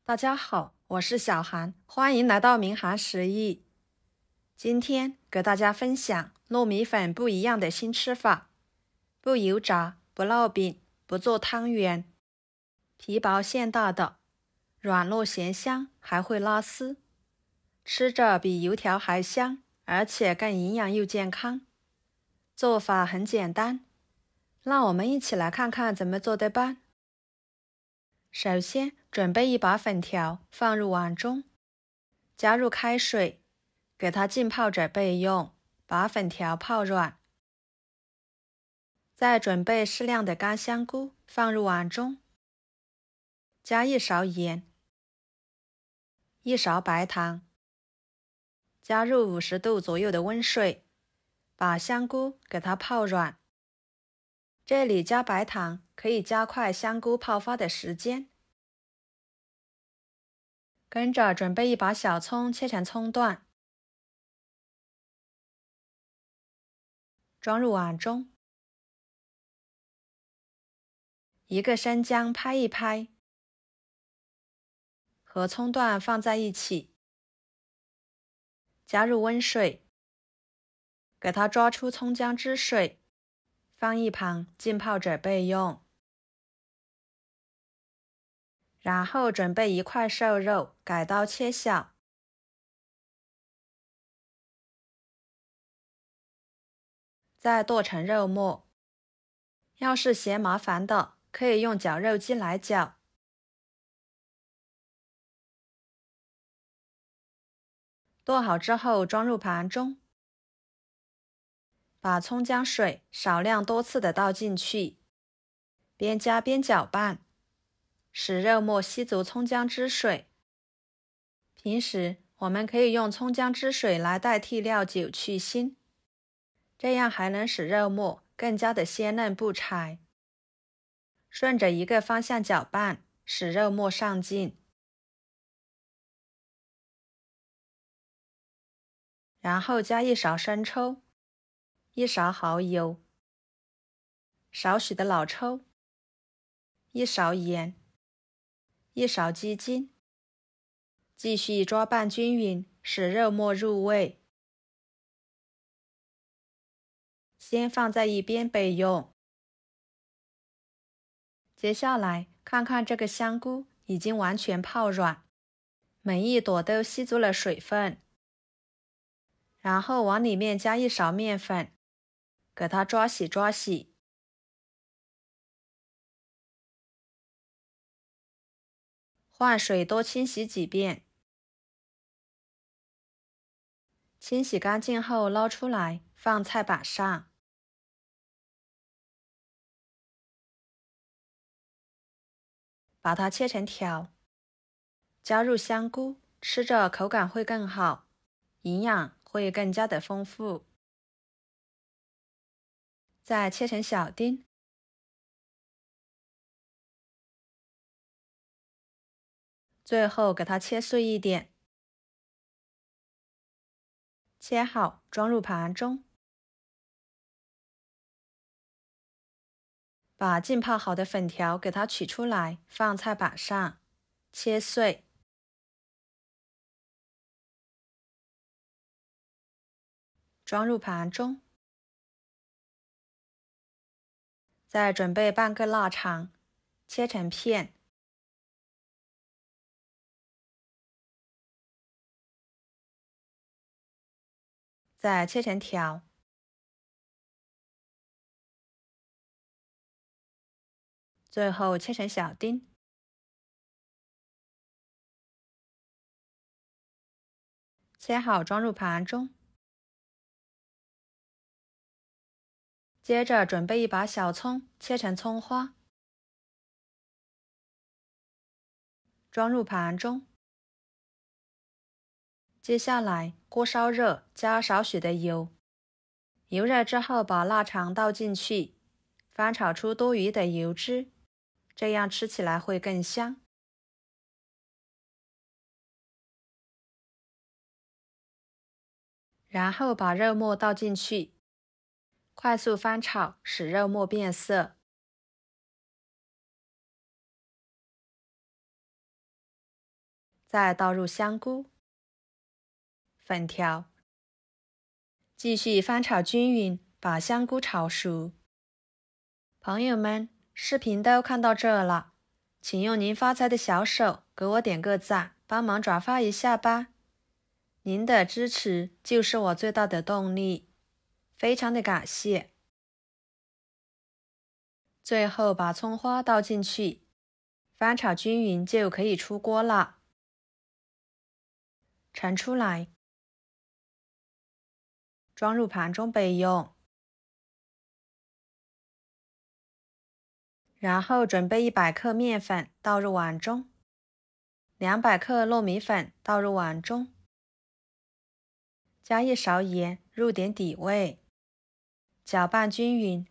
大家好，我是小韩，欢迎来到明涵食艺。今天给大家分享糯米粉不一样的新吃法，不油炸，不烙饼，不做汤圆，皮薄馅大的，软糯咸香，还会拉丝，吃着比油条还香，而且更营养又健康。做法很简单，让我们一起来看看怎么做的吧。首先，准备一把粉条，放入碗中，加入开水，给它浸泡着备用，把粉条泡软。再准备适量的干香菇，放入碗中，加1勺盐，1勺白糖，加入50度左右的温水，把香菇给它泡软。这里加白糖可以加快香菇泡发的时间。跟着准备一把小葱，切成葱段，装入碗中。一个生姜拍一拍，和葱段放在一起，加入温水，给它抓出葱姜汁水，放一旁浸泡着备用。然后准备一块瘦肉，改刀切小，再剁成肉末。要是嫌麻烦的，可以用绞肉机来绞。剁好之后装入盘中，把葱姜水少量多次的倒进去，边加边搅拌，使肉末吸足葱姜汁水。平时我们可以用葱姜汁水来代替料酒去腥，这样还能使肉末更加的鲜嫩不柴。顺着一个方向搅拌，使肉末上劲。然后加1勺生抽，1勺蚝油，少许的老抽，1勺盐，1勺鸡精，继续抓拌均匀，使肉末入味。先放在一边备用。接下来看看这个香菇已经完全泡软，每一朵都吸足了水分。然后往里面加1勺面粉，给它抓洗抓洗。换水多清洗几遍。清洗干净后捞出来，放菜板上。把它切成条，加入香菇，吃着口感会更好，营养会更加的丰富。再切成小丁，最后给它切碎一点，切好装入盘中。把浸泡好的粉条给它取出来，放菜板上，切碎。装入盘中。再准备半个腊肠，切成片。再切成条。最后切成小丁。切好装入盘中。接着准备一把小葱，切成葱花，装入盘中。接下来锅烧热，加少许的油，油热之后把腊肠倒进去，翻炒出多余的油脂，这样吃起来会更香。然后把肉末倒进去，快速翻炒，使肉末变色。再倒入香菇、粉条，继续翻炒均匀，把香菇炒熟。朋友们，视频都看到这了，请用您发财的小手给我点个赞，帮忙转发一下吧。您的支持就是我最大的动力，非常的感谢。最后把葱花倒进去，翻炒均匀就可以出锅了。盛出来，装入盘中备用。然后准备100克面粉倒入碗中，200克糯米粉倒入碗中，加1勺盐，入点底味，搅拌均匀，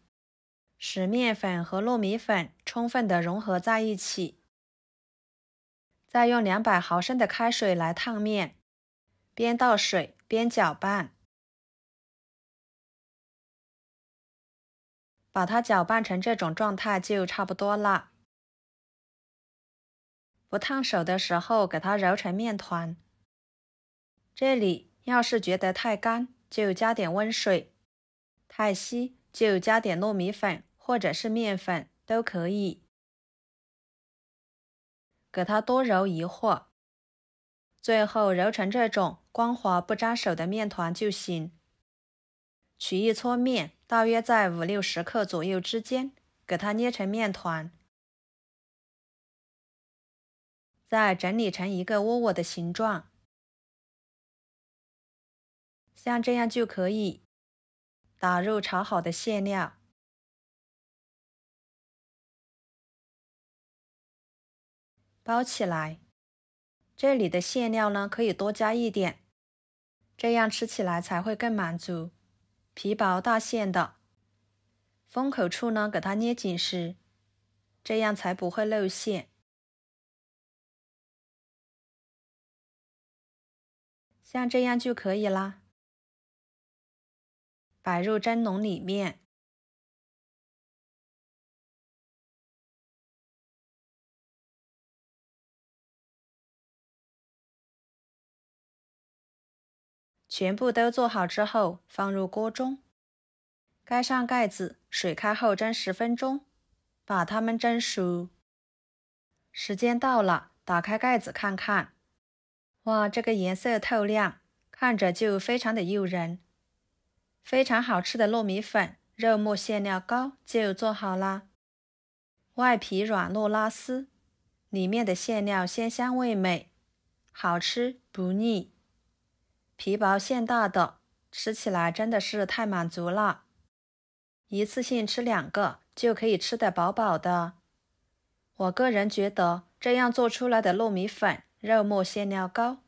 使面粉和糯米粉充分的融合在一起。再用200毫升的开水来烫面，边倒水边搅拌，把它搅拌成这种状态就差不多了。不烫手的时候给它揉成面团。这里要是觉得太干，就加点温水，太稀就加点糯米粉或者是面粉都可以。给它多揉一会儿，最后揉成这种光滑不粘手的面团就行。取一撮面，大约在50-60克左右之间，给它捏成面团，再整理成一个窝窝的形状，像这样就可以。打入炒好的馅料，包起来。这里的馅料呢，可以多加一点，这样吃起来才会更满足。皮薄大馅的，封口处呢给它捏紧实，这样才不会露馅。像这样就可以啦。摆入蒸笼里面。全部都做好之后，放入锅中，盖上盖子，水开后蒸10分钟，把它们蒸熟。时间到了，打开盖子看看，哇，这个颜色透亮，看着就非常的诱人。非常好吃的糯米粉肉末馅料糕就做好啦。外皮软糯拉丝，里面的馅料鲜香味美，好吃不腻。皮薄馅大的，吃起来真的是太满足了。一次性吃2个就可以吃得饱饱的。我个人觉得这样做出来的糯米粉肉末馅料糕，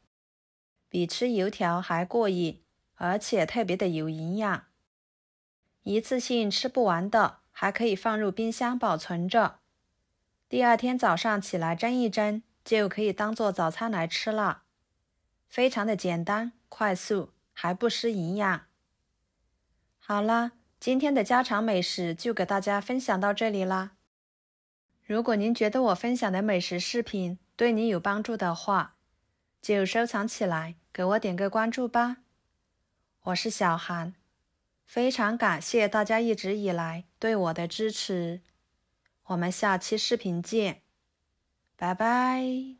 比吃油条还过瘾，而且特别的有营养。一次性吃不完的，还可以放入冰箱保存着。第2天早上起来蒸一蒸，就可以当做早餐来吃了。非常的简单快速，还不失营养。好啦，今天的家常美食就给大家分享到这里啦。如果您觉得我分享的美食视频对你有帮助的话，就收藏起来，给我点个关注吧。我是小韩，非常感谢大家一直以来对我的支持。我们下期视频见，拜拜。